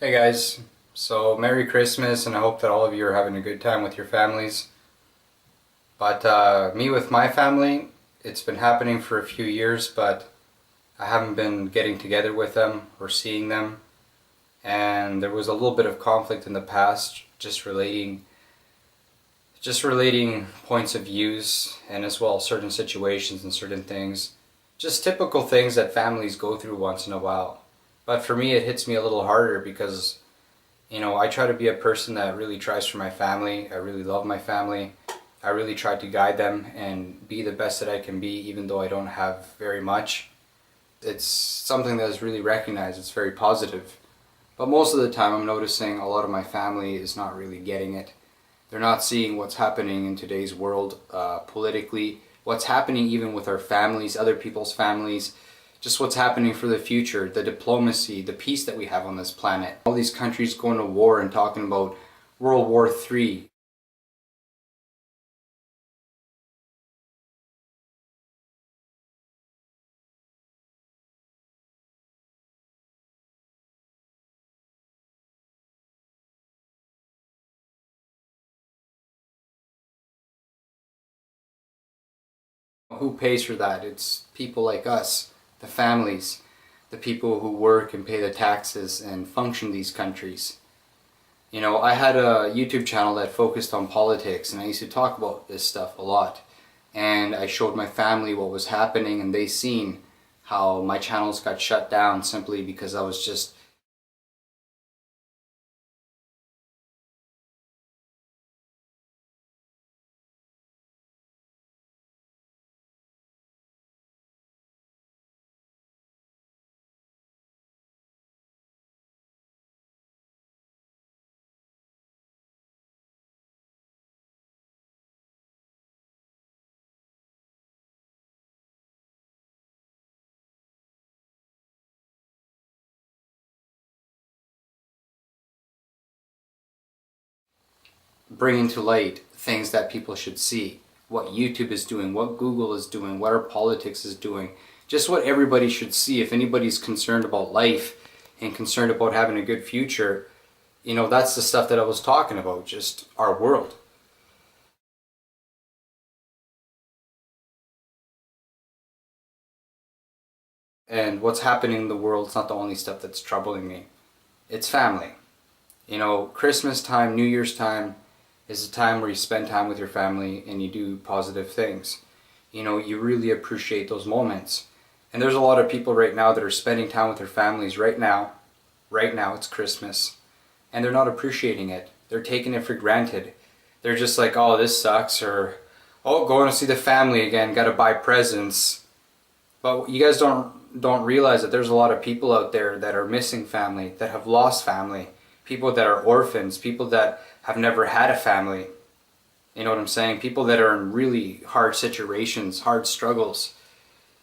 Hey guys, so Merry Christmas, and I hope that all of you are having a good time with your families. But me with my family, it's been happening for a few years, but I haven't been getting together with them or seeing them. And there was a little bit of conflict in the past, just relating points of views, and as well certain situations and certain things. Just typical things that families go through once in a while. But for me, it hits me a little harder because, I try to be a person that really tries for my family. I really love my family. I really try to guide them and be the best that I can be, even though I don't have very much. It's something that is really recognized. It's very positive. But most of the time, I'm noticing a lot of my family is not really getting it. They're not seeing what's happening in today's world politically, what's happening even with our families, other people's families, just what's happening for the future, the diplomacy, the peace that we have on this planet. All these countries going to war and talking about World War III. Who pays for that? It's people like us, the families, the people who work and pay the taxes and function these countries. I had a YouTube channel that focused on politics, and I used to talk about this stuff a lot. And I showed my family what was happening, and they seen how my channels got shut down simply because I was just bringing to light things that people should see. What YouTube is doing, what Google is doing, what our politics is doing. Just what everybody should see. If anybody's concerned about life and concerned about having a good future, that's the stuff that I was talking about, just our world. And what's happening in the world is not the only stuff that's troubling me. It's family. Christmas time, New Year's time is a time where you spend time with your family and you do positive things. You really appreciate those moments. And there's a lot of people right now that are spending time with their families right now. Right now, it's Christmas. And they're not appreciating it. They're taking it for granted. They're just like, oh, this sucks, or, oh, going to see the family again, gotta buy presents. But you guys don't realize that there's a lot of people out there that are missing family, that have lost family, people that are orphans, people that have never had a family. You know what I'm saying? People that are in really hard situations, hard struggles.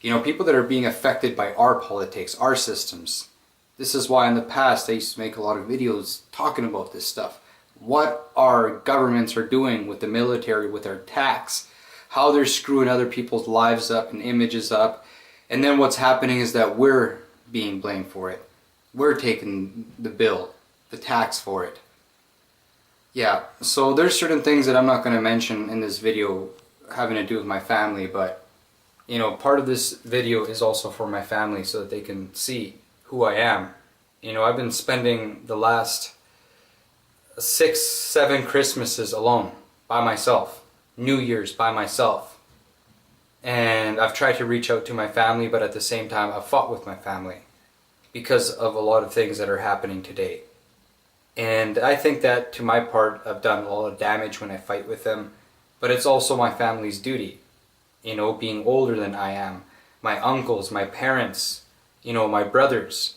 People that are being affected by our politics, our systems. This is why in the past I used to make a lot of videos talking about this stuff. What our governments are doing with the military, with our tax, how they're screwing other people's lives up and images up. And then what's happening is that we're being blamed for it. We're taking the bill, the tax for it. Yeah, so there's certain things that I'm not going to mention in this video having to do with my family, but part of this video is also for my family so that they can see who I am. I've been spending the last 6, 7 Christmases alone, by myself. New Year's by myself. And I've tried to reach out to my family, but at the same time I've fought with my family because of a lot of things that are happening today. And I think that to my part I've done a lot of damage when I fight with them, but it's also my family's duty. Being older than I am, my uncles, my parents, my brothers,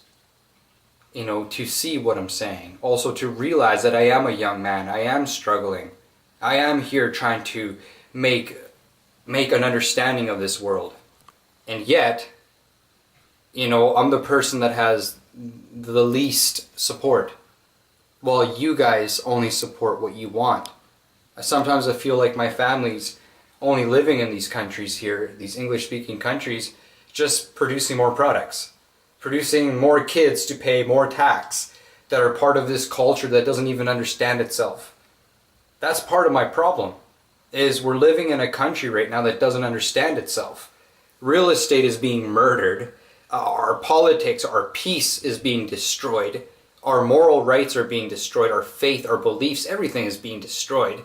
to see what I'm saying. Also to realize that I am a young man, I am struggling. I am here trying to make an understanding of this world. And yet, I'm the person that has the least support. While you guys only support what you want. Sometimes I feel like my family's only living in these countries here, these English-speaking countries, just producing more products. Producing more kids to pay more tax. that are part of this culture that doesn't even understand itself. That's part of my problem, is we're living in a country right now that doesn't understand itself. Real estate is being murdered. Our politics, our peace is being destroyed. Our moral rights are being destroyed. Our faith, our beliefs, everything is being destroyed.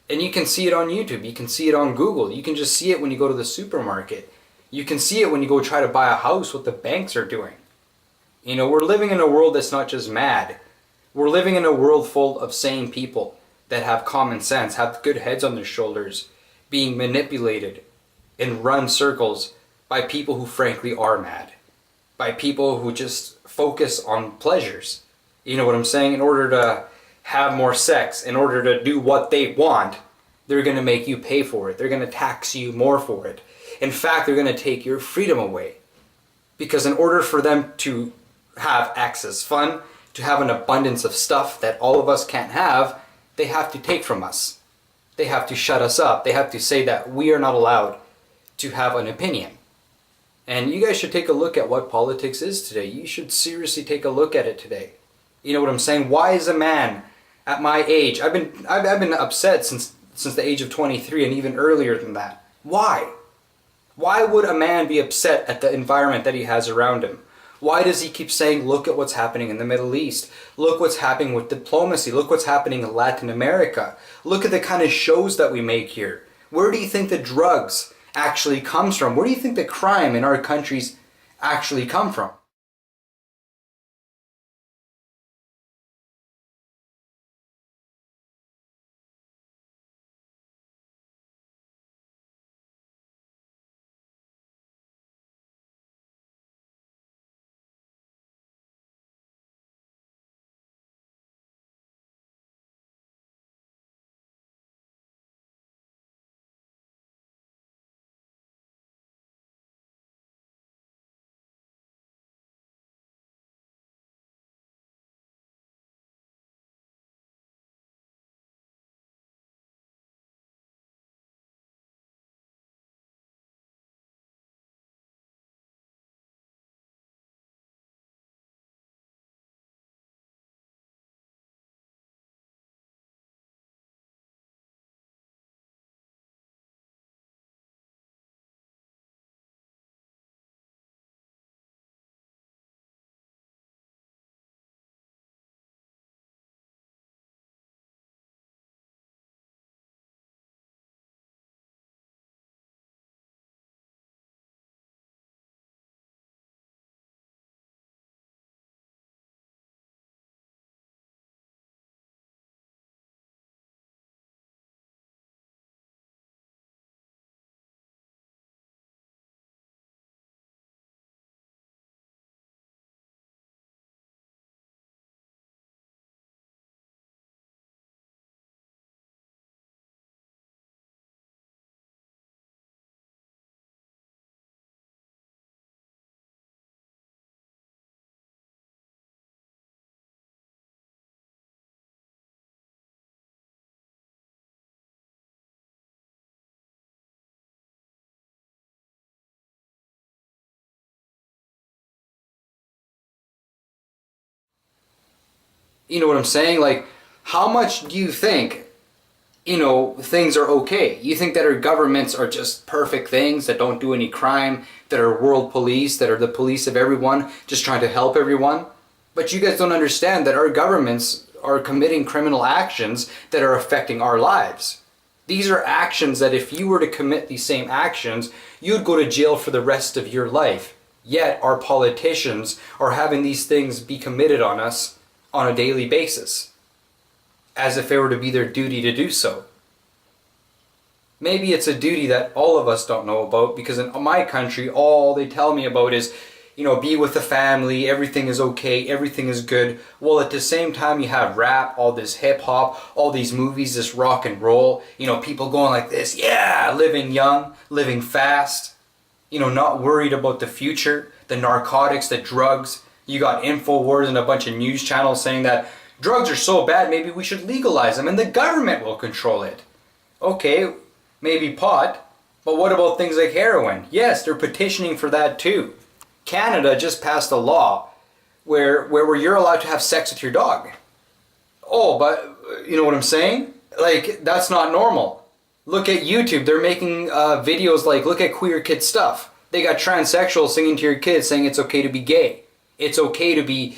And you can see it on YouTube. You can see it on Google. You can just see it when you go to the supermarket. You can see it when you go try to buy a house, what the banks are doing. You know, we're living in a world that's not just mad. We're living in a world full of sane people that have common sense, have good heads on their shoulders, being manipulated and run circles by people who frankly are mad. By people who just focus on pleasures. You know what I'm saying? In order to have more sex, in order to do what they want, they're going to make you pay for it. They're going to tax you more for it. In fact, they're going to take your freedom away. Because in order for them to have access fun, to have an abundance of stuff that all of us can't have, they have to take from us. They have to shut us up. They have to say that we are not allowed to have an opinion. And you guys should take a look at what politics is today. You should seriously take a look at it today. You know what I'm saying? Why is a man at my age, I've been upset since the age of 23 and even earlier than that. Why? Why would a man be upset at the environment that he has around him? Why does he keep saying, look at what's happening in the Middle East? Look what's happening with diplomacy. Look what's happening in Latin America. Look at the kind of shows that we make here. Where do you think the drugs actually comes from? Where do you think the crime in our countries actually come from? You know what I'm saying? Like, how much do you think, things are okay? You think that our governments are just perfect things that don't do any crime, that are world police, that are the police of everyone, just trying to help everyone? But you guys don't understand that our governments are committing criminal actions that are affecting our lives. These are actions that if you were to commit these same actions, you'd go to jail for the rest of your life. Yet our politicians are having these things be committed on us on a daily basis, as if it were to be their duty to do so. Maybe it's a duty that all of us don't know about, because in my country, all they tell me about is, be with the family, everything is okay, everything is good. Well, at the same time, you have rap, all this hip hop, all these movies, this rock and roll, people going like this, yeah, living young, living fast, not worried about the future, the narcotics, the drugs. You got InfoWars and a bunch of news channels saying that drugs are so bad, maybe we should legalize them and the government will control it. Okay, maybe pot, but what about things like heroin? Yes, they're petitioning for that too. Canada just passed a law where you're allowed to have sex with your dog. Oh, but you know what I'm saying? Like, that's not normal. Look at YouTube. They're making videos like, look at queer kid stuff. They got transsexuals singing to your kids saying it's okay to be gay. It's okay to be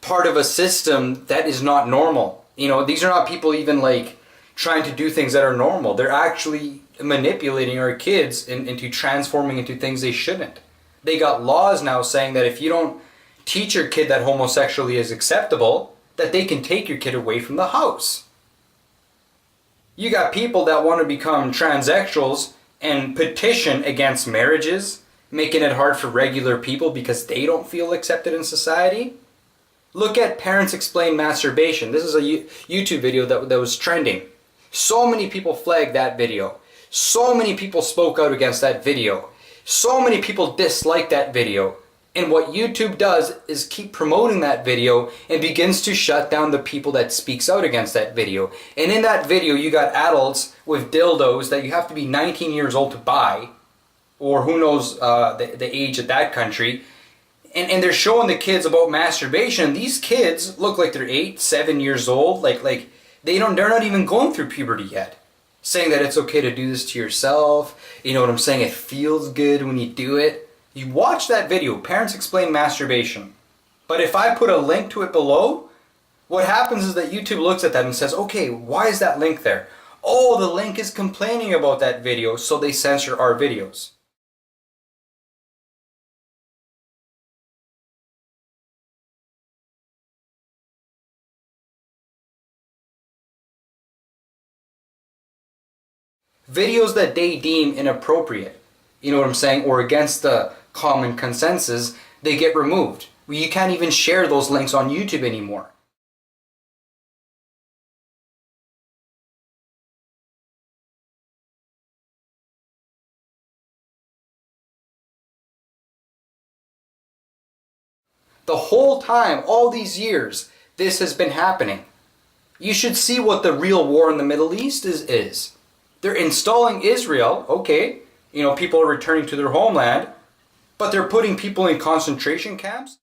part of a system that is not normal. You know, these are not people even like trying to do things that are normal. They're actually manipulating our kids into transforming into things they shouldn't. They got laws now saying that if you don't teach your kid that homosexuality is acceptable, that they can take your kid away from the house. You got people that want to become transsexuals and petition against marriages, making it hard for regular people because they don't feel accepted in society. Look at Parents Explain Masturbation. This is a YouTube video that was trending. So many people flagged that video. So many people spoke out against that video. So many people disliked that video. And what YouTube does is keep promoting that video and begins to shut down the people that speaks out against that video. And in that video, you got adults with dildos that you have to be 19 years old to buy, or who knows the age of that country. And they're showing the kids about masturbation. These kids look like they're 8, 7 years old. Like they're not even going through puberty yet. Saying that it's okay to do this to yourself. You know what I'm saying? It feels good when you do it. You watch that video, Parents Explain Masturbation. But if I put a link to it below, what happens is that YouTube looks at that and says, okay, why is that link there? Oh, the link is complaining about that video, so they censor our videos. Videos that they deem inappropriate, you know what I'm saying, or against the common consensus, they get removed. You can't even share those links on YouTube anymore. The whole time, all these years, this has been happening. You should see what the real war in the Middle East is. They're installing Israel, okay, you know, people are returning to their homeland, but they're putting people in concentration camps?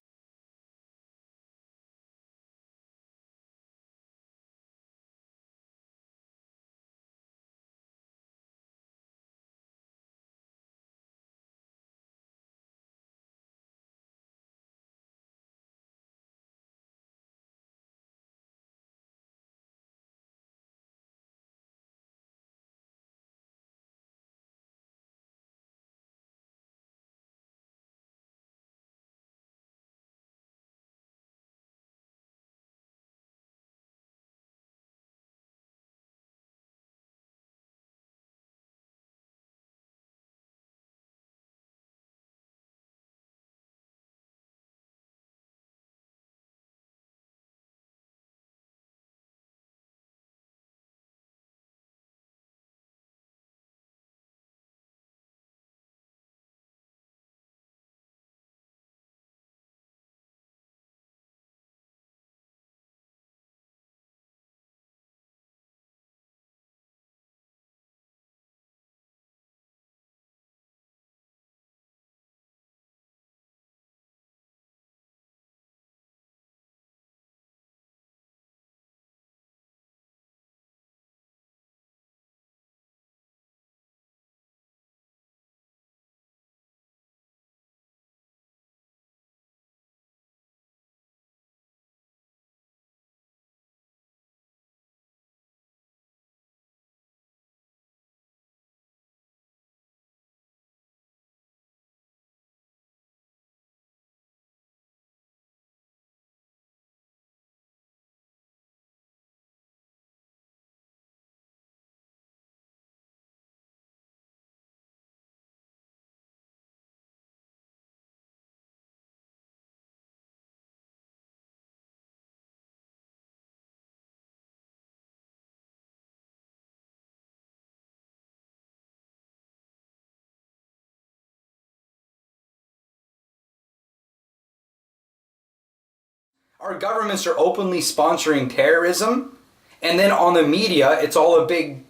Our governments are openly sponsoring terrorism, and then on the media, it's all a big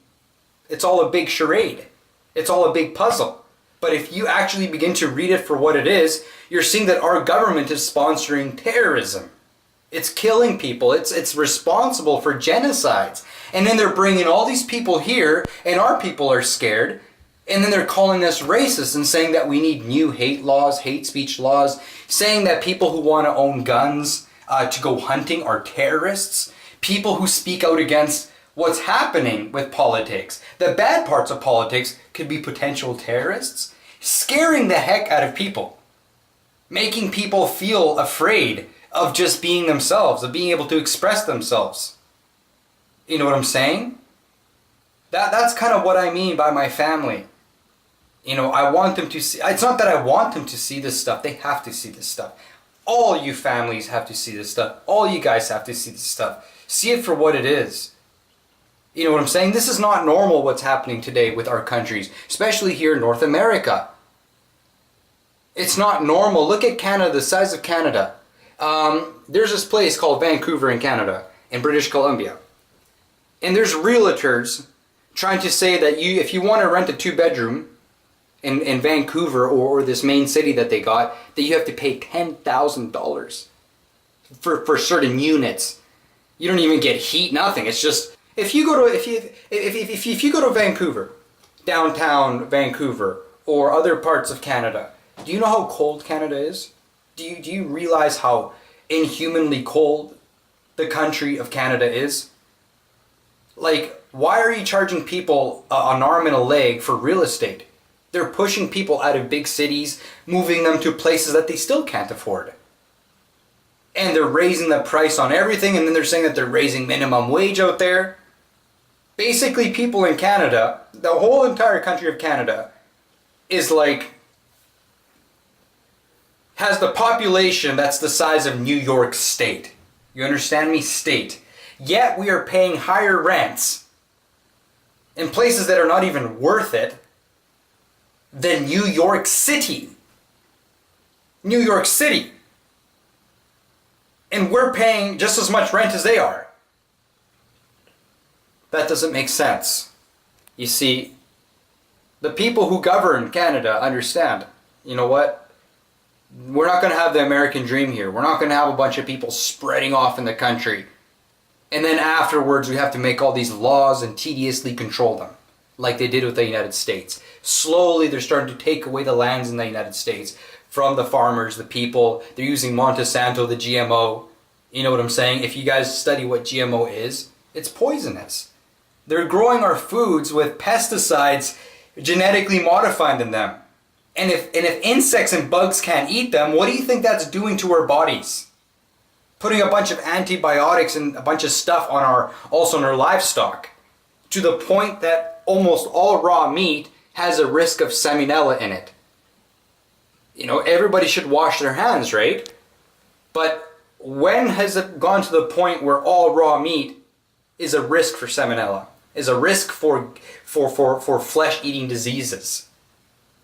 charade. It's all a big puzzle. But if you actually begin to read it for what it is, you're seeing that our government is sponsoring terrorism. It's killing people. It's responsible for genocides. And then they're bringing all these people here, and our people are scared. And then they're calling us racist and saying that we need new hate laws, hate speech laws, saying that people who want to own guns to go hunting are terrorists. People who speak out against what's happening with politics, the bad parts of politics, could be potential terrorists. Scaring the heck out of people. Making people feel afraid of just being themselves, of being able to express themselves. You know what I'm saying? That's kind of what I mean by my family. You know, I want them to see, it's not that I want them to see this stuff, they have to see this stuff. All you families have to see this stuff. All you guys have to see this stuff. See it for what it is. You know what I'm saying? This is not normal what's happening today with our countries, especially here in North America. It's not normal. Look at Canada, the size of Canada. There's this place called Vancouver in Canada, in British Columbia. And there's realtors trying to say that if you want to rent a 2-bedroom in Vancouver or this main city that they got, that you have to pay $10,000 for certain units. You don't even get heat, nothing. It's just if you go to Vancouver, downtown Vancouver, or other parts of Canada, do you know how cold Canada is? Do you realize how inhumanly cold the country of Canada is? Like, why are you charging people an arm and a leg for real estate? They're pushing people out of big cities, moving them to places that they still can't afford. And they're raising the price on everything, and then they're saying that they're raising minimum wage out there. Basically, people in Canada, the whole entire country of Canada, is like, has the population that's the size of New York State. You understand me? State. Yet we are paying higher rents in places that are not even worth it than New York City. New York City. And we're paying just as much rent as they are. That doesn't make sense. You see, the people who govern Canada understand, you know what? We're not going to have the American dream here. We're not going to have a bunch of people spreading off in the country. And then afterwards we have to make all these laws and tediously control them. Like they did with the United States. Slowly they're starting to take away the lands in the United States from the farmers, the people. They're using Monsanto, the GMO. You know what I'm saying? If you guys study what GMO is, it's poisonous. They're growing our foods with pesticides genetically modified in them. And if insects and bugs can't eat them, what do you think that's doing to our bodies? Putting a bunch of antibiotics and a bunch of stuff on our livestock. To the point that almost all raw meat has a risk of salmonella in it. You know, everybody should wash their hands, right? But when has it gone to the point where all raw meat is a risk for salmonella? Is a risk for flesh-eating diseases?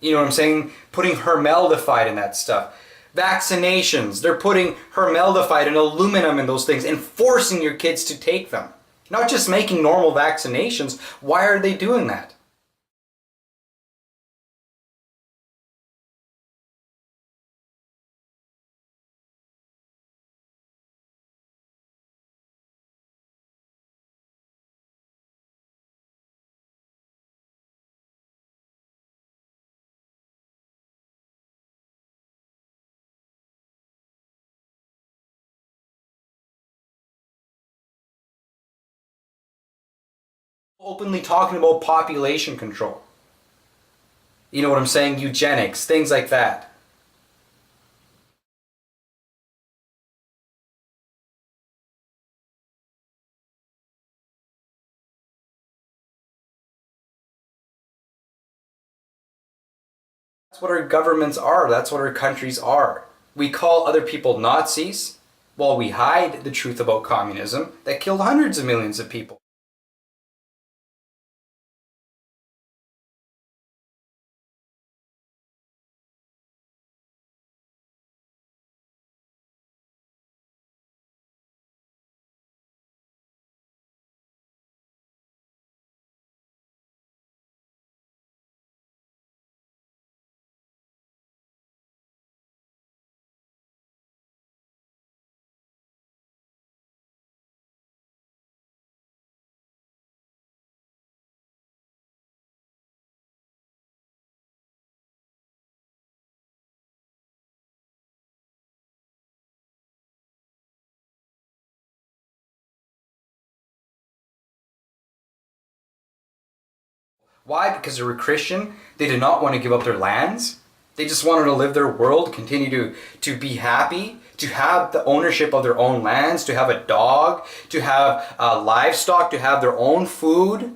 You know what I'm saying? Putting formaldehyde in that stuff. Vaccinations, they're putting formaldehyde and aluminum in those things and forcing your kids to take them. Not just making normal vaccinations. Why are they doing that? Openly talking about population control. You know what I'm saying? Eugenics, things like that. That's what our governments are. That's what our countries are. We call other people Nazis while we hide the truth about communism that killed hundreds of millions of people. Why? Because they were Christian. They did not want to give up their lands. They just wanted to live their world, continue to be happy, to have the ownership of their own lands, to have a dog, to have livestock, to have their own food.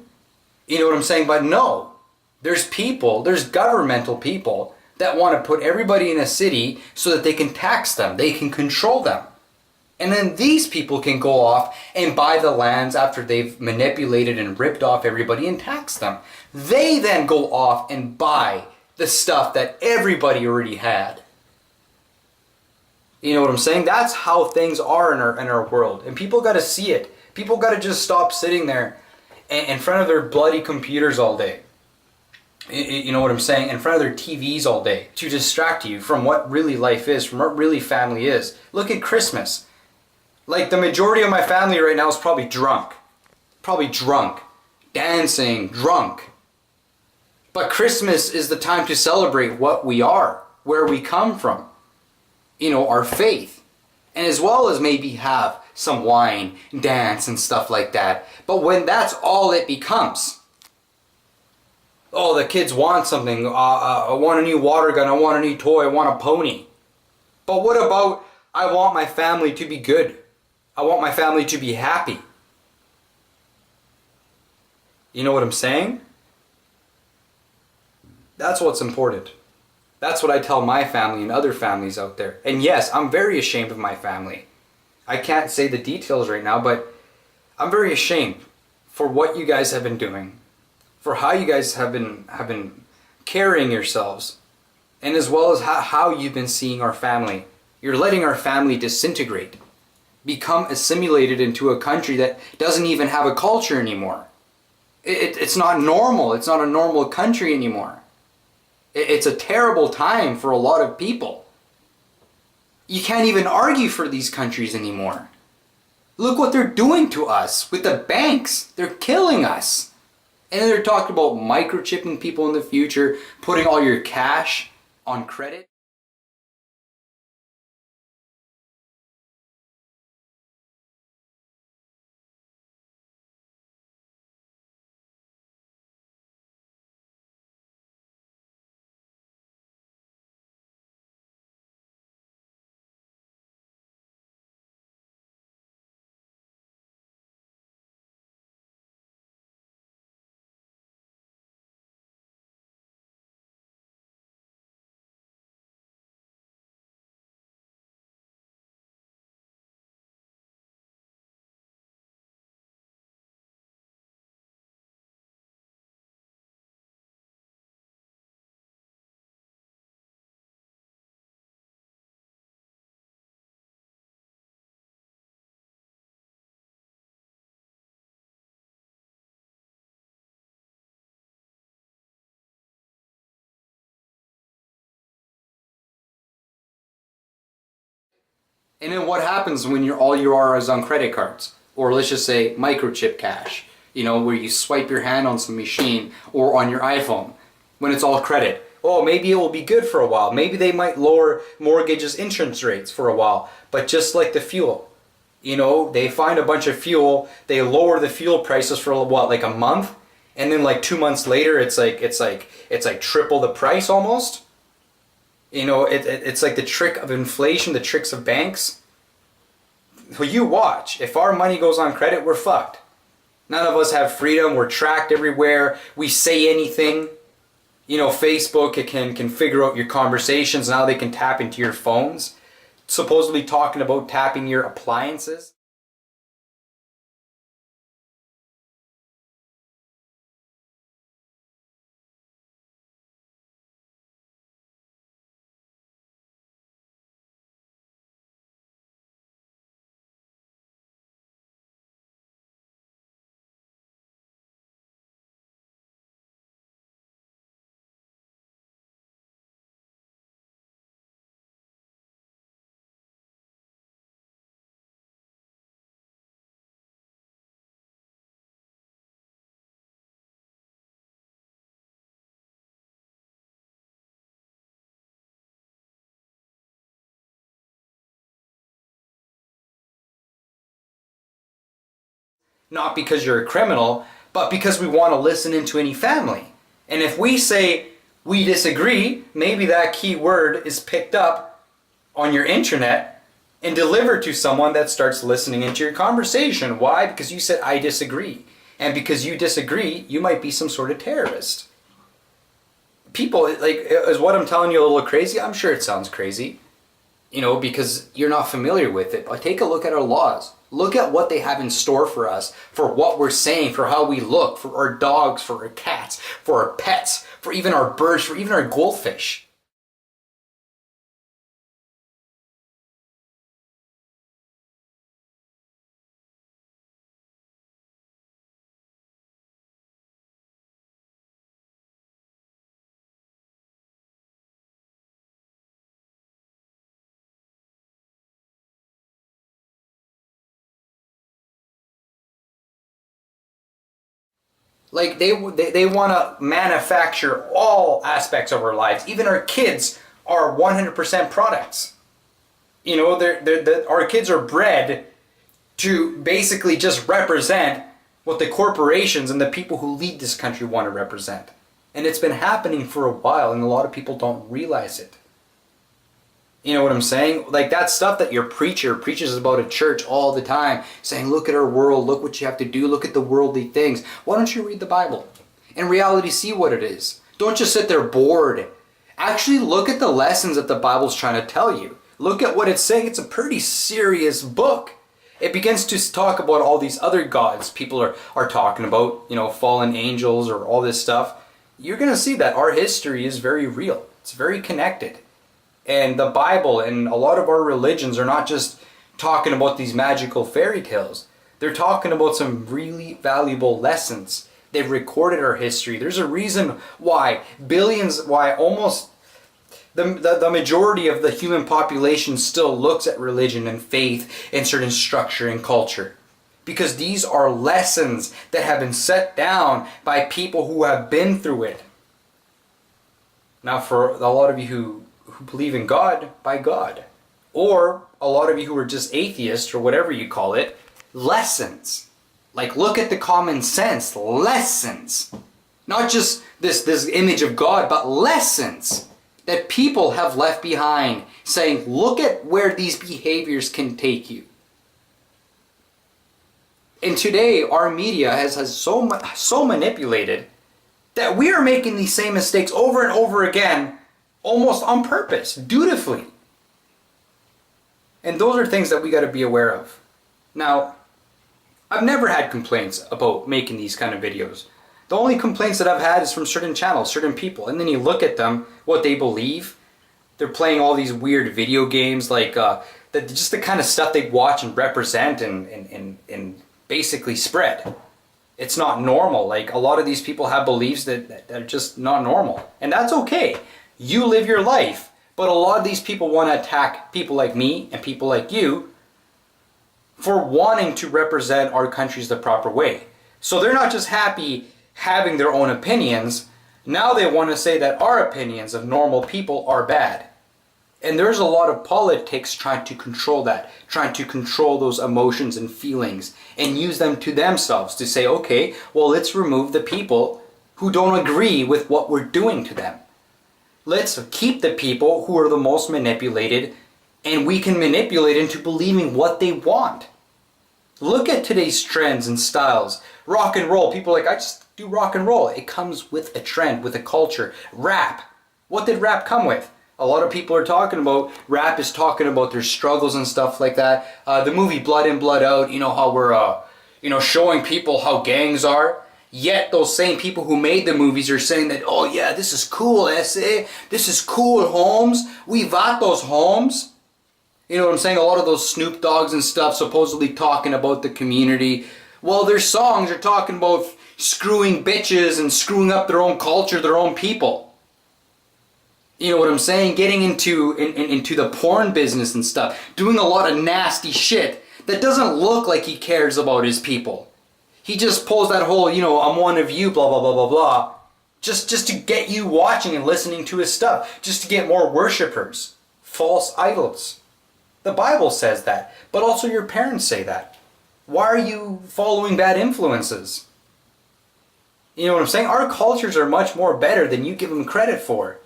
You know what I'm saying? But no, there's governmental people that want to put everybody in a city so that they can tax them, they can control them. And then these people can go off and buy the lands after they've manipulated and ripped off everybody and tax them. They then go off and buy the stuff that everybody already had. You know what I'm saying? That's how things are in our world. And people got to see it. People got to just stop sitting there in front of their bloody computers all day. You know what I'm saying? In front of their TVs all day to distract you from what really life is, from what really family is. Look at Christmas. Like, the majority of my family right now is probably drunk. Probably drunk. Dancing, drunk. But Christmas is the time to celebrate what we are, where we come from. You know, our faith. And as well as maybe have some wine, dance, and stuff like that. But when that's all it becomes. Oh, the kids want something. I want a new water gun. I want a new toy. I want a pony. But what about, I want my family to be good. I want my family to be happy. You know what I'm saying? That's what's important. That's what I tell my family and other families out there. And yes, I'm very ashamed of my family. I can't say the details right now, but I'm very ashamed for what you guys have been doing, for how you guys have been carrying yourselves, and as well as how you've been seeing our family. You're letting our family disintegrate, become assimilated into a country that doesn't even have a culture anymore. It's not normal. It's not a normal country anymore. It's a terrible time for a lot of people. You can't even argue for these countries anymore. Look what they're doing to us with the banks. They're killing us. And they're talking about microchipping people in the future, putting all your cash on credit. And then what happens when all you are is on credit cards? Or let's just say microchip cash. You know, where you swipe your hand on some machine or on your iPhone when it's all credit. Oh, maybe it will be good for a while. Maybe they might lower mortgages interest rates for a while. But just like the fuel, you know, they find a bunch of fuel, they lower the fuel prices for what, like a month? And then like 2 months later, it's like triple the price almost. You know, it's like the trick of inflation, the tricks of banks. Well, you watch. If our money goes on credit, we're fucked. None of us have freedom. We're tracked everywhere. We say anything. You know, Facebook, it can figure out your conversations. Now they can tap into your phones. Supposedly talking about tapping your appliances. Not because you're a criminal, but because we want to listen into any family. And if we say we disagree, maybe that key word is picked up on your internet and delivered to someone that starts listening into your conversation. Why? Because you said, I disagree. And because you disagree, you might be some sort of terrorist. People, like, is what I'm telling you a little crazy? I'm sure it sounds crazy, because you're not familiar with it. But take a look at our laws. Look at what they have in store for us, for what we're saying, for how we look, for our dogs, for our cats, for our pets, for even our birds, for even our goldfish. Like they want to manufacture all aspects of our lives. Even our kids are 100% products. Our kids are bred to basically just represent what the corporations and the people who lead this country want to represent. And it's been happening for a while, and a lot of people don't realize it. You know what I'm saying? Like that stuff that your preacher preaches about at church all the time, saying, look at our world, look what you have to do, look at the worldly things. Why don't you read the Bible? In reality, see what it is. Don't just sit there bored. Actually look at the lessons that the Bible's trying to tell you. Look at what it's saying. It's a pretty serious book. It begins to talk about all these other gods people are talking about, fallen angels or all this stuff. You're going to see that our history is very real. It's very connected. And the Bible and a lot of our religions are not just talking about these magical fairy tales. They're talking about some really valuable lessons. They've recorded our history. There's a reason why almost the majority of the human population still looks at religion and faith and certain structure and culture. Because these are lessons that have been set down by people who have been through it. Now, for a lot of you who believe in God, by God. Or a lot of you who are just atheists or whatever you call it, lessons. Like look at the common sense, lessons. Not just this image of God, but lessons that people have left behind, saying, look at where these behaviors can take you. And today, our media has so manipulated that we are making these same mistakes over and over again, almost on purpose, dutifully. And those are things that we got to be aware of. Now, I've never had complaints about making these kind of videos. The only complaints that I've had is from certain channels, certain people. And then you look at them, what they believe. They're playing all these weird video games, like just the kind of stuff they watch and represent and basically spread. It's not normal. Like a lot of these people have beliefs that are just not normal. And that's okay. You live your life. But a lot of these people want to attack people like me and people like you for wanting to represent our countries the proper way. So they're not just happy having their own opinions. Now they want to say that our opinions of normal people are bad. And there's a lot of politics trying to control that, trying to control those emotions and feelings and use them to themselves to say, okay, well, let's remove the people who don't agree with what we're doing to them. Let's keep the people who are the most manipulated, and we can manipulate into believing what they want. Look at today's trends and styles. Rock and roll. People are like, I just do rock and roll. It comes with a trend, with a culture. Rap. What did rap come with? A lot of people are talking about, rap is talking about their struggles and stuff like that. The movie Blood In, Blood Out, how we're, showing people how gangs are. Yet those same people who made the movies are saying that, oh yeah, this is cool, SA. This is cool, Holmes. We vatos, Holmes. You know what I'm saying? A lot of those Snoop Dogs and stuff supposedly talking about the community. Well, their songs are talking about screwing bitches and screwing up their own culture, their own people. You know what I'm saying? Getting into the porn business and stuff. Doing a lot of nasty shit that doesn't look like he cares about his people. He just pulls that whole, I'm one of you, blah, blah, blah, blah, blah. Just to get you watching and listening to his stuff. Just to get more worshipers. False idols. The Bible says that. But also your parents say that. Why are you following bad influences? You know what I'm saying? Our cultures are much more better than you give them credit for.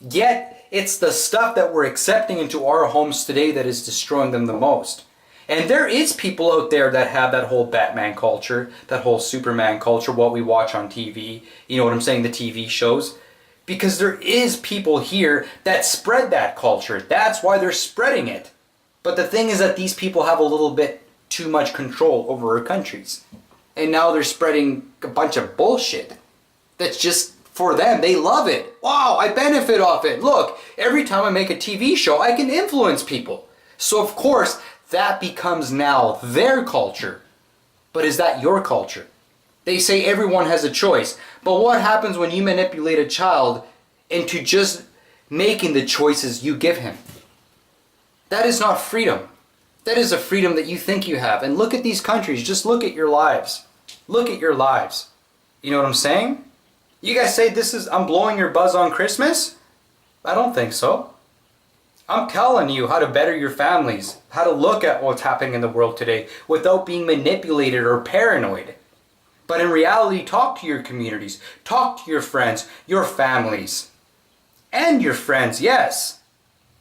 Yet, it's the stuff that we're accepting into our homes today that is destroying them the most. And there is people out there that have that whole Batman culture, that whole Superman culture, what we watch on TV, you know what I'm saying, the TV shows. Because there is people here that spread that culture. That's why they're spreading it. But the thing is that these people have a little bit too much control over our countries. And now they're spreading a bunch of bullshit that's just for them. They love it. Wow, I benefit off it. Look, every time I make a TV show, I can influence people. So of course, that becomes now their culture. But is that your culture? They say everyone has a choice. But what happens when you manipulate a child into just making the choices you give him? That is not freedom. That is a freedom that you think you have. And look at these countries. Just look at your lives. Look at your lives. You know what I'm saying? You guys say I'm blowing your buzz on Christmas? I don't think so. I'm telling you how to better your families, how to look at what's happening in the world today without being manipulated or paranoid. But in reality, talk to your communities, talk to your friends, your families, and your friends, yes.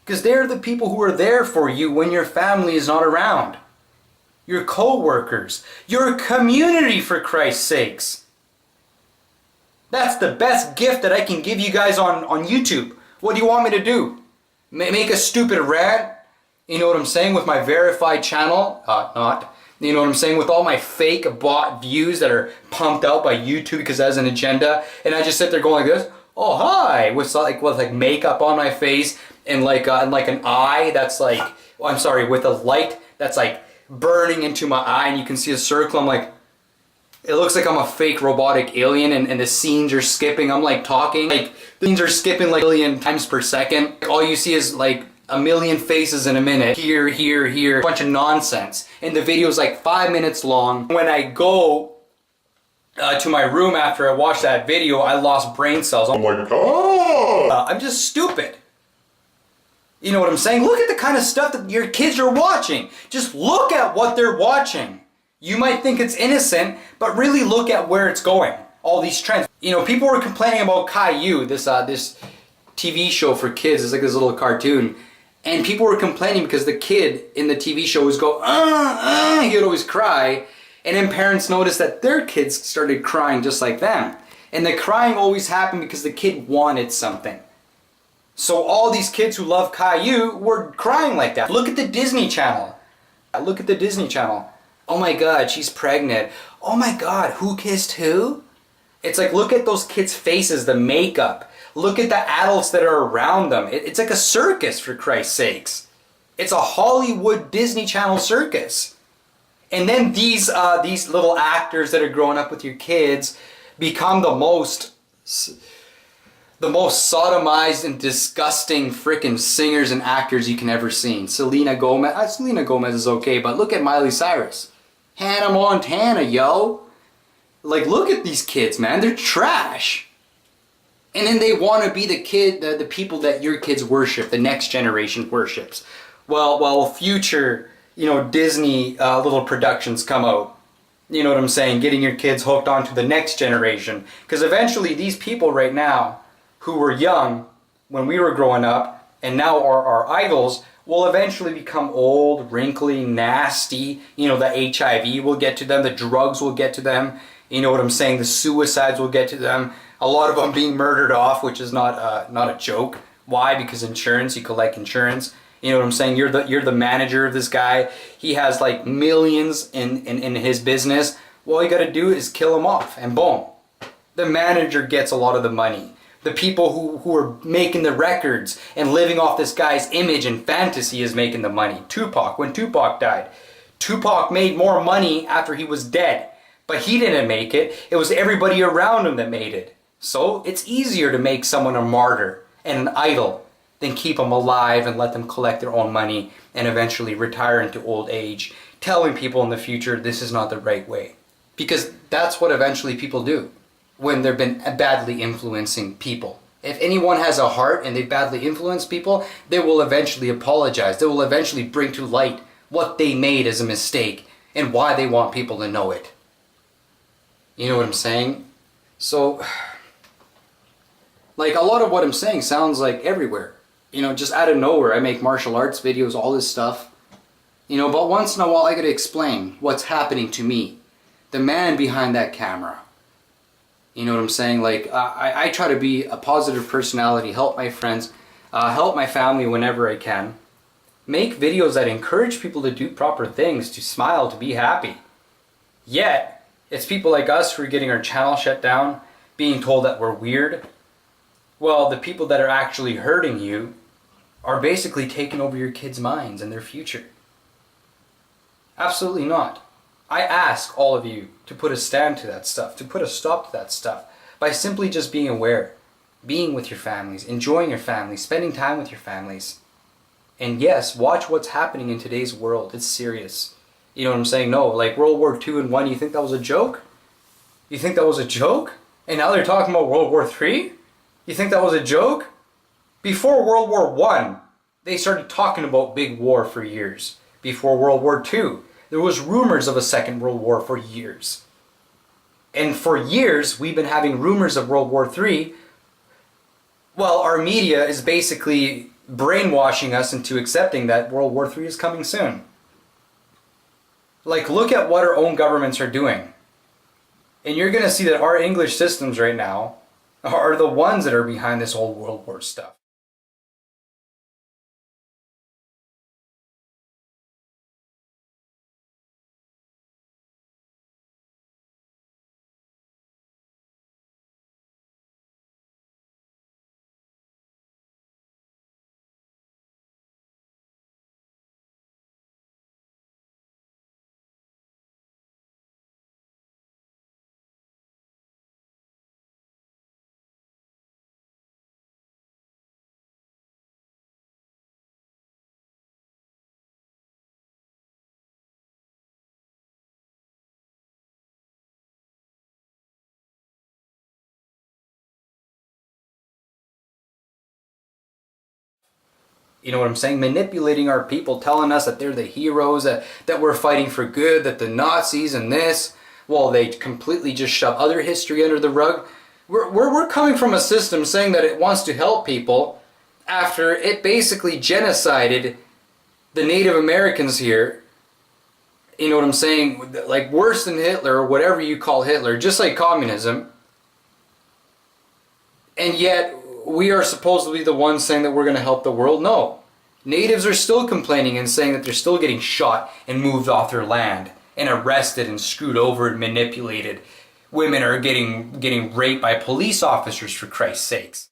Because they're the people who are there for you when your family is not around. Your co-workers, your community, for Christ's sakes. That's the best gift that I can give you guys on YouTube. What do you want me to do? Make a stupid rant? You know what I'm saying? With my verified channel? Not. You know what I'm saying? With all my fake bought views that are pumped out by YouTube because it has an agenda. And I just sit there going like this. Oh, hi. With makeup on my face and like an eye that's like, with a light that's like burning into my eye and you can see a circle. I'm like, it looks like I'm a fake robotic alien and the scenes are skipping. I'm like talking, like the scenes are skipping like a million times per second. All you see is like a million faces in a minute. Here, here, here. A bunch of nonsense. And the video is like 5 minutes long. When I go to my room after I watch that video, I lost brain cells. I'm like, oh! I'm just stupid. You know what I'm saying? Look at the kind of stuff that your kids are watching. Just look at what they're watching. You might think it's innocent, but really look at where it's going. All these trends. You know, people were complaining about Caillou, this TV show for kids. It's like this little cartoon. And people were complaining because the kid in the TV show would go, he would always cry. And then parents noticed that their kids started crying just like them. And the crying always happened because the kid wanted something. So all these kids who love Caillou were crying like that. Look at the Disney Channel. Look at the Disney Channel. Oh my God, she's pregnant. Oh my God, who kissed who? It's like, look at those kids' faces, the makeup. Look at the adults that are around them. It's like a circus, for Christ's sakes. It's a Hollywood Disney Channel circus. And then these little actors that are growing up with your kids become the most sodomized and disgusting freaking singers and actors you can ever see. Selena Gomez. Selena Gomez is okay, but look at Miley Cyrus. Hannah Montana, yo. Like, look at these kids, man. They're trash. And then they want to be the people that your kids worship, the next generation worships. Well, future, Disney little productions come out. You know what I'm saying? Getting your kids hooked onto the next generation. Because eventually these people right now, who were young when we were growing up, and now are our idols, will eventually become old, wrinkly, nasty. The HIV will get to them, the drugs will get to them. You know what I'm saying? The suicides will get to them. A lot of them being murdered off, which is not a joke. Why? Because insurance, you collect insurance. You know what I'm saying? You're the manager of this guy. He has like millions in his business. All you gotta do is kill him off, and boom. The manager gets a lot of the money. The people who are making the records and living off this guy's image and fantasy is making the money. Tupac, when Tupac died, Tupac made more money after he was dead. But he didn't make it. It was everybody around him that made it. So it's easier to make someone a martyr and an idol than keep them alive and let them collect their own money and eventually retire into old age, telling people in the future this is not the right way. Because that's what eventually people do when they've been badly influencing people. If anyone has a heart and they badly influence people, they will eventually apologize. They will eventually bring to light what they made as a mistake and why they want people to know it. You know what I'm saying? So, like, a lot of what I'm saying sounds like everywhere. You know, just out of nowhere, I make martial arts videos, all this stuff. You know, but once in a while I gotta explain what's happening to me. The man behind that camera. You know what I'm saying? Like, I try to be a positive personality, help my friends, help my family whenever I can. Make videos that encourage people to do proper things, to smile, to be happy. Yet, it's people like us who are getting our channel shut down, being told that we're weird. Well, the people that are actually hurting you are basically taking over your kids' minds and their future. Absolutely not. I ask all of you to put a stand to that stuff, to put a stop to that stuff, by simply just being aware, being with your families, enjoying your families, spending time with your families. And yes, watch what's happening in today's world. It's serious. You know what I'm saying? No, like World War II and 1, you think that was a joke? You think that was a joke? And now they're talking about World War III? You think that was a joke? Before World War I, they started talking about big war for years. Before World War II, there was rumors of a second World War for years. And for years, we've been having rumors of World War III. Well, our media is basically brainwashing us into accepting that World War III is coming soon. Like, look at what our own governments are doing. And you're going to see that our English systems right now are the ones that are behind this whole World War stuff. You know what I'm saying? Manipulating our people, telling us that they're the heroes, that we're fighting for good, that the Nazis and this, well, they completely just shove other history under the rug. We're coming from a system saying that it wants to help people after it basically genocided the Native Americans here. You know what I'm saying? Like worse than Hitler, or whatever you call Hitler, just like communism. And yet, we are supposed to be the ones saying that we're going to help the world. No. Natives are still complaining and saying that they're still getting shot and moved off their land and arrested and screwed over and manipulated. Women are getting raped by police officers, for Christ's sakes.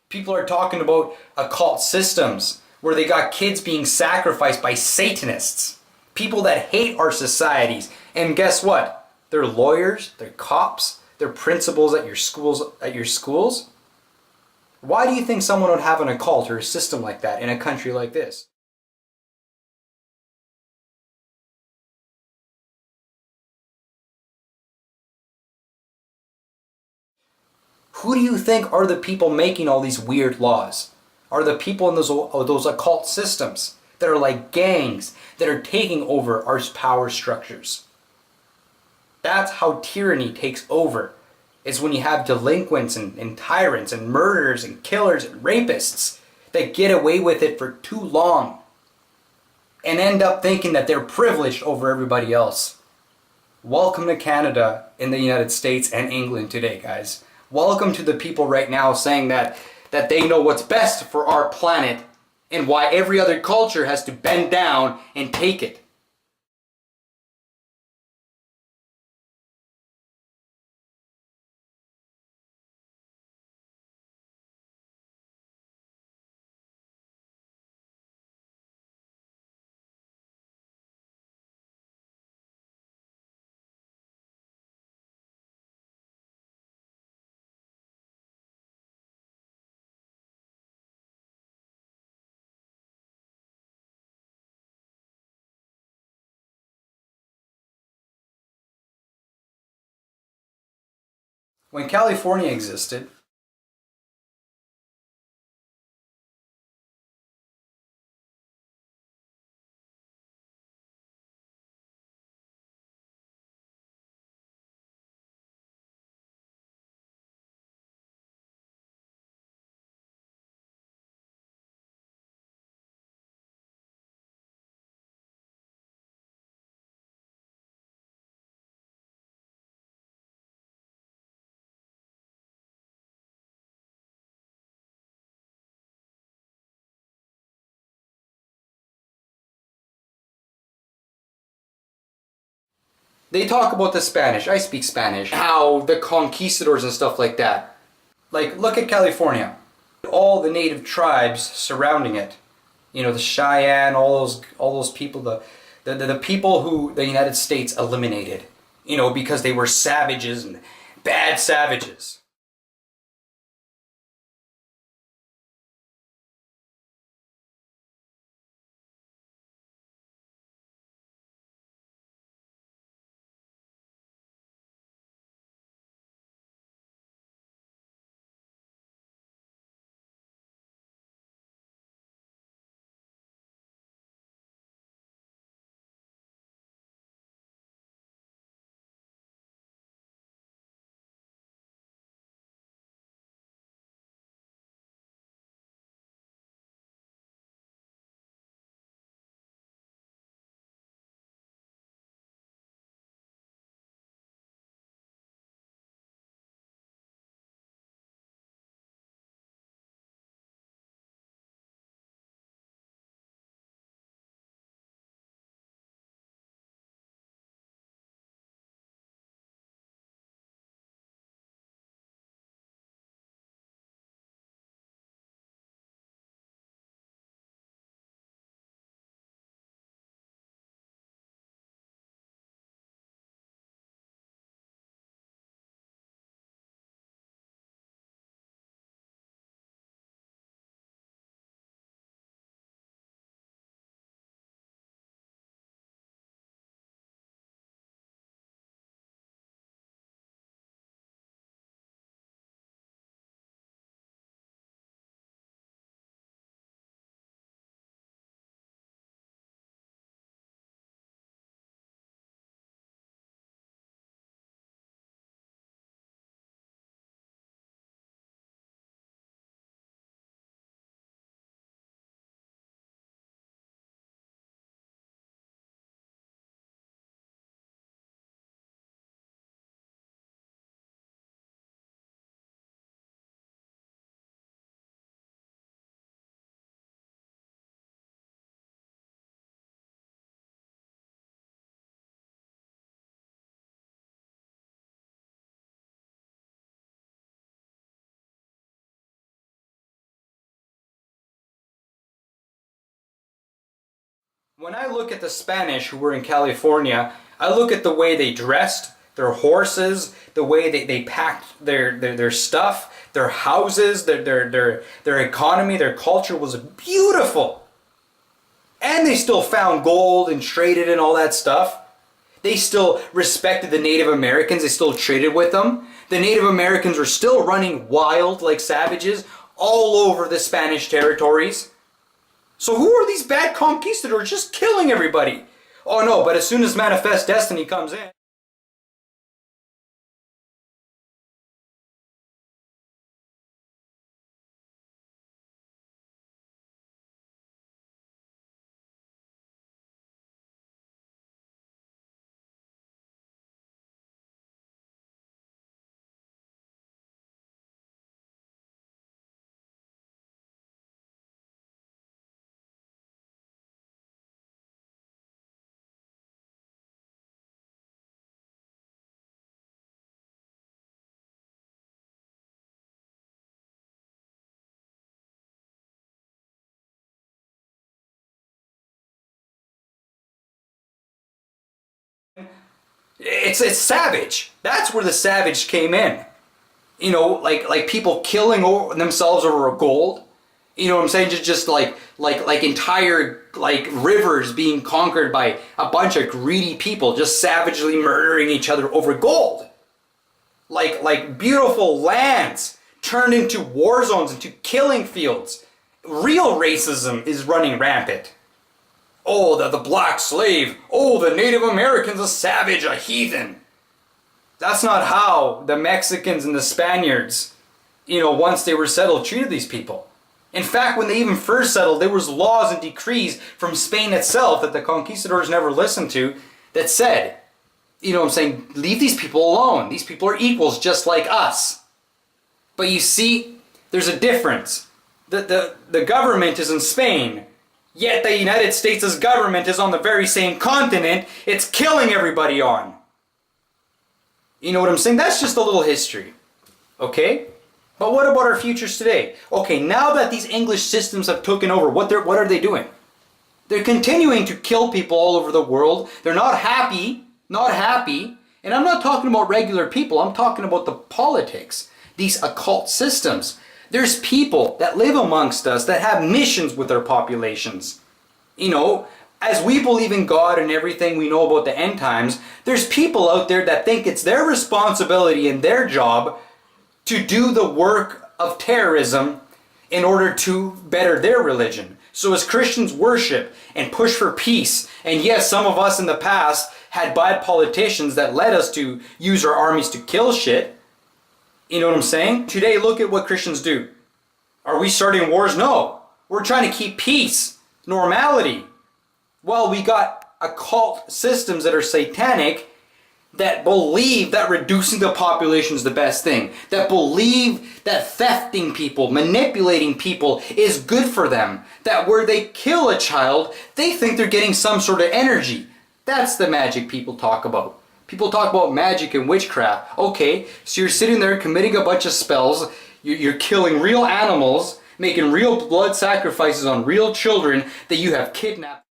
People are talking about occult systems where they got kids being sacrificed by Satanists. People that hate our societies. And guess what? They're lawyers, they're cops, they're principals at your schools. Why do you think someone would have an occult or a system like that in a country like this? Who do you think are the people making all these weird laws? Are the people in those occult systems that are like gangs that are taking over our power structures? That's how tyranny takes over. Is when you have delinquents and tyrants and murderers and killers and rapists that get away with it for too long and end up thinking that they're privileged over everybody else. Welcome to Canada in the United States and England today, guys. Welcome to the people right now saying that they know what's best for our planet and why every other culture has to bend down and take it. When California existed, they talk about the Spanish. I speak Spanish. How the conquistadors and stuff like that. Like, look at California. All the native tribes surrounding it. You know, the Cheyenne, all those people, the people who the United States eliminated. You know, because they were savages and bad savages. When I look at the Spanish who were in California, I look at the way they dressed, their horses, the way they packed their stuff, their houses, their economy, their culture was beautiful. And they still found gold and traded and all that stuff. They still respected the Native Americans, they still traded with them. The Native Americans were still running wild like savages all over the Spanish territories. So who are these bad conquistadors just killing everybody? Oh no, but as soon as Manifest Destiny comes in, It's savage. That's where the savage came in. You know, like people killing themselves over gold. You know what I'm saying? Just like entire like rivers being conquered by a bunch of greedy people just savagely murdering each other over gold. Like beautiful lands turned into war zones, into killing fields. Real racism is running rampant. Oh, the black slave. Oh, the Native American's a savage, a heathen. That's not how the Mexicans and the Spaniards, you know, once they were settled, treated these people. In fact, when they even first settled, there was laws and decrees from Spain itself that the conquistadors never listened to that said, you know what I'm saying, leave these people alone. These people are equals just like us. But you see, there's a difference. The government is in Spain, yet the United States' government is on the very same continent it's killing everybody on. You know what I'm saying? That's just a little history. Okay? But what about our futures today? Okay, now that these English systems have taken over, what are they doing? They're continuing to kill people all over the world. They're not happy. And I'm not talking about regular people. I'm talking about the politics. These occult systems. There's people that live amongst us that have missions with their populations. You know, as we believe in God and everything we know about the end times, there's people out there that think it's their responsibility and their job to do the work of terrorism in order to better their religion. So as Christians worship and push for peace, and yes, some of us in the past had bad politicians that led us to use our armies to kill shit. You know what I'm saying? Today, look at what Christians do. Are we starting wars? No. We're trying to keep peace, normality. Well, we got occult systems that are satanic that believe that reducing the population is the best thing. That believe that thefting people, manipulating people is good for them. That where they kill a child, they think they're getting some sort of energy. That's the magic people talk about. People talk about magic and witchcraft. Okay, so you're sitting there committing a bunch of spells. You're killing real animals, making real blood sacrifices on real children that you have kidnapped.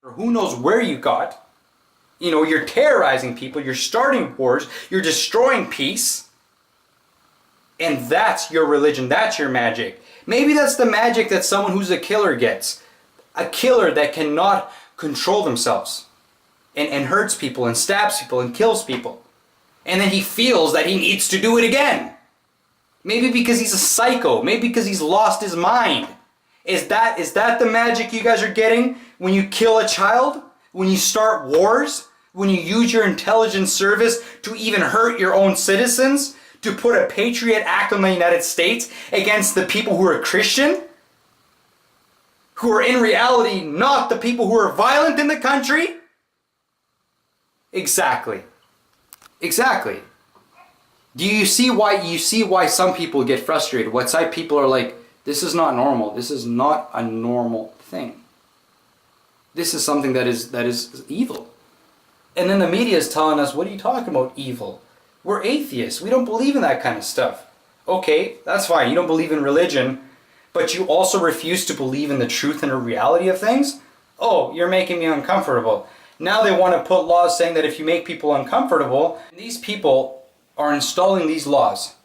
Or who knows where you got. You know, you're terrorizing people, you're starting wars, you're destroying peace. And that's your religion, that's your magic. Maybe that's the magic that someone who's a killer gets. A killer that cannot control themselves and hurts people and stabs people and kills people. And then he feels that he needs to do it again. Maybe because he's a psycho, maybe because he's lost his mind. Is that the magic you guys are getting when you kill a child? When you start wars? When you use your intelligence service to even hurt your own citizens? To put a Patriot Act on the United States against the people who are Christian? Who are in reality not the people who are violent in the country? Exactly. Exactly. Do you see why some people get frustrated? What side people are like, this is not normal. This is not a normal thing. This is something that is evil. And then the media is telling us, what are you talking about, evil? We're atheists. We don't believe in that kind of stuff. Okay, that's fine. You don't believe in religion, but you also refuse to believe in the truth and the reality of things? Oh, you're making me uncomfortable. Now they want to put laws saying that if you make people uncomfortable, these people are installing these laws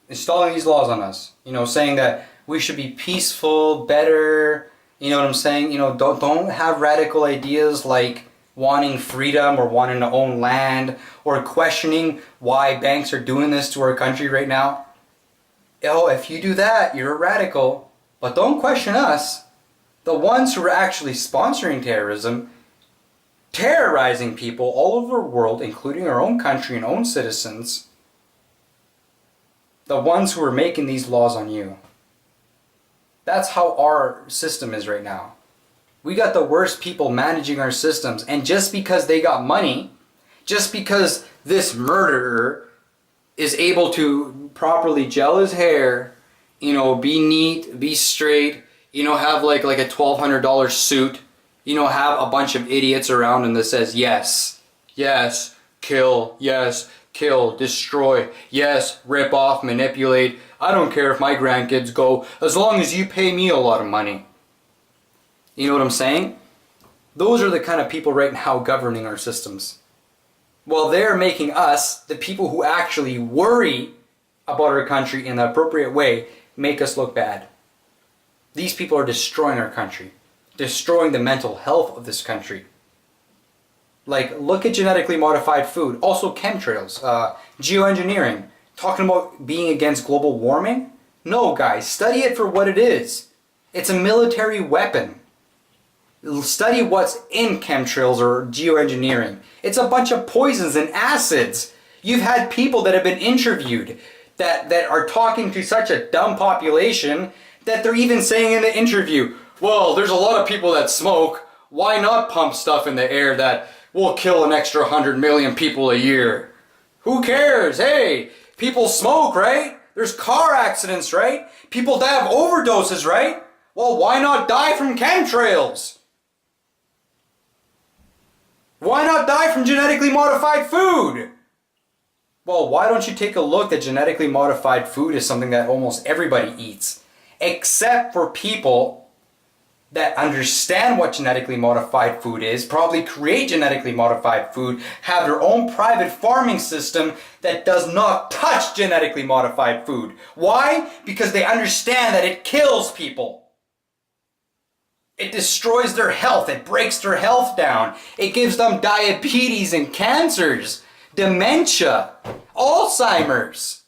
on us. You know, saying that we should be peaceful, better, you know what I'm saying? You know, don't have radical ideas like wanting freedom or wanting to own land or questioning why banks are doing this to our country right now. Oh, if you do that, you're a radical. But don't question us. The ones who are actually sponsoring terrorism, terrorizing people all over the world, including our own country and own citizens, the ones who are making these laws on you. That's how our system is right now. We got the worst people managing our systems, and just because they got money, just because this murderer is able to properly gel his hair, you know, be neat, be straight, you know, have like a $1,200 suit, you know, have a bunch of idiots around him that says yes, yes, kill, yes, kill, destroy, yes, rip off, manipulate. I don't care if my grandkids go, as long as you pay me a lot of money. You know what I'm saying? Those are the kind of people right now governing our systems. Well, they're making us, the people who actually worry about our country in the appropriate way, make us look bad. These people are destroying our country, destroying the mental health of this country. Like, look at genetically modified food, also chemtrails, geoengineering, talking about being against global warming. No, guys, study it for what it is. It's a military weapon. Study what's in chemtrails or geoengineering. It's a bunch of poisons and acids. You've had people that have been interviewed that are talking to such a dumb population that they're even saying in the interview, well, there's a lot of people that smoke. Why not pump stuff in the air that will kill an extra 100 million people a year? Who cares? Hey, people smoke, right? There's car accidents, right? People die of overdoses, right? Well, why not die from chemtrails? Why not die from genetically modified food? Well, why don't you take a look that genetically modified food is something that almost everybody eats, except for people that understand what genetically modified food is, probably create genetically modified food, have their own private farming system that does not touch genetically modified food. Why? Because they understand that it kills people. It destroys their health. It breaks their health down. It gives them diabetes and cancers, dementia, Alzheimer's.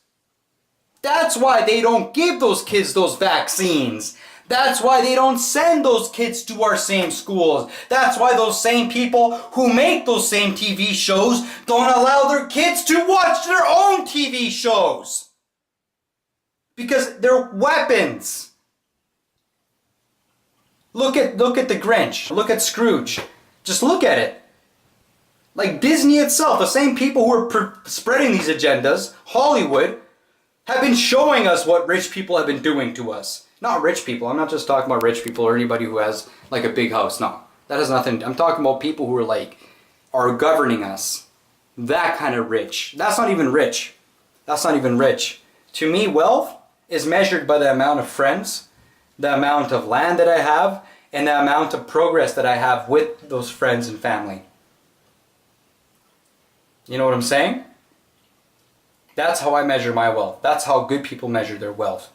That's why they don't give those kids those vaccines. That's why they don't send those kids to our same schools. That's why those same people who make those same TV shows don't allow their kids to watch their own TV shows. Because they're weapons. Look at the Grinch. Look at Scrooge. Just look at it. Like Disney itself, the same people who are spreading these agendas, Hollywood, have been showing us what rich people have been doing to us. Not rich people. I'm not just talking about rich people or anybody who has like a big house. No, that has nothing. I'm talking about people who are governing us. That kind of rich. That's not even rich. That's not even rich. To me, wealth is measured by the amount of friends, the amount of land that I have, and the amount of progress that I have with those friends and family. You know what I'm saying? That's how I measure my wealth. That's how good people measure their wealth.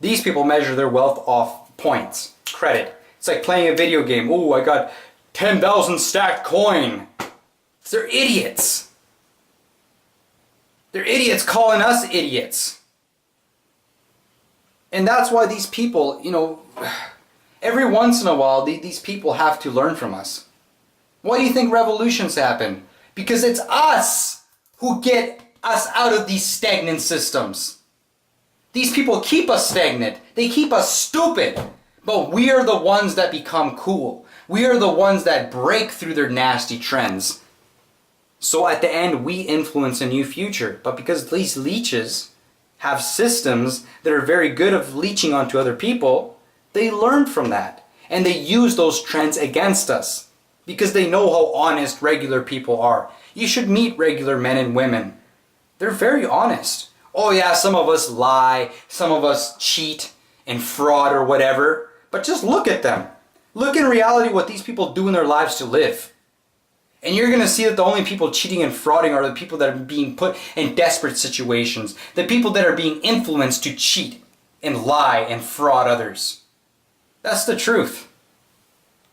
These people measure their wealth off points, credit. It's like playing a video game. Ooh, I got 10,000 stacked coin. They're idiots. They're idiots calling us idiots. And that's why these people, you know, every once in a while, these people have to learn from us. Why do you think revolutions happen? Because it's us who get us out of these stagnant systems. These people keep us stagnant. They keep us stupid. But we are the ones that become cool. We are the ones that break through their nasty trends. So at the end, we influence a new future. But because these leeches have systems that are very good of leeching onto other people, they learn from that. And they use those trends against us because they know how honest regular people are. You should meet regular men and women. They're very honest. Oh yeah, some of us lie, some of us cheat and fraud or whatever, but just look at them. Look in reality what these people do in their lives to live. And you're going to see that the only people cheating and frauding are the people that are being put in desperate situations. The people that are being influenced to cheat and lie and fraud others. That's the truth.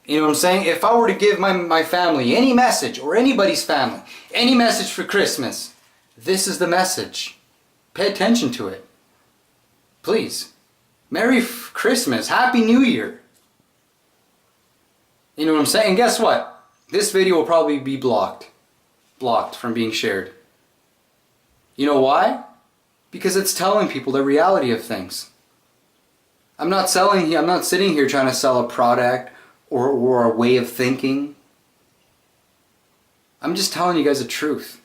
You know what I'm saying? If I were to give my family any message, or anybody's family, any message for Christmas, this is the message. Pay attention to it. Please. Merry Christmas. Happy New Year. You know what I'm saying? And guess what? This video will probably be blocked from being shared. You know why? Because it's telling people the reality of things. I'm not sitting here trying to sell a product or a way of thinking. I'm just telling you guys the truth.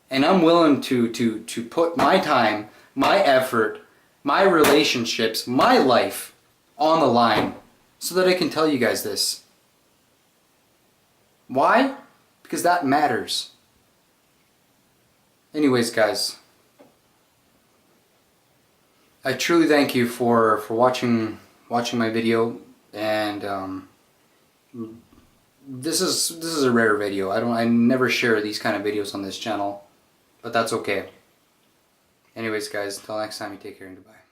And I'm willing to put my time, my effort, my relationships, my life on the line so that I can tell you guys this. Why? Because that matters. Anyways, guys, I truly thank you for watching my video, and this is a rare video. I never share these kind of videos on this channel, but that's okay. Anyways, guys, until next time, you take care and goodbye.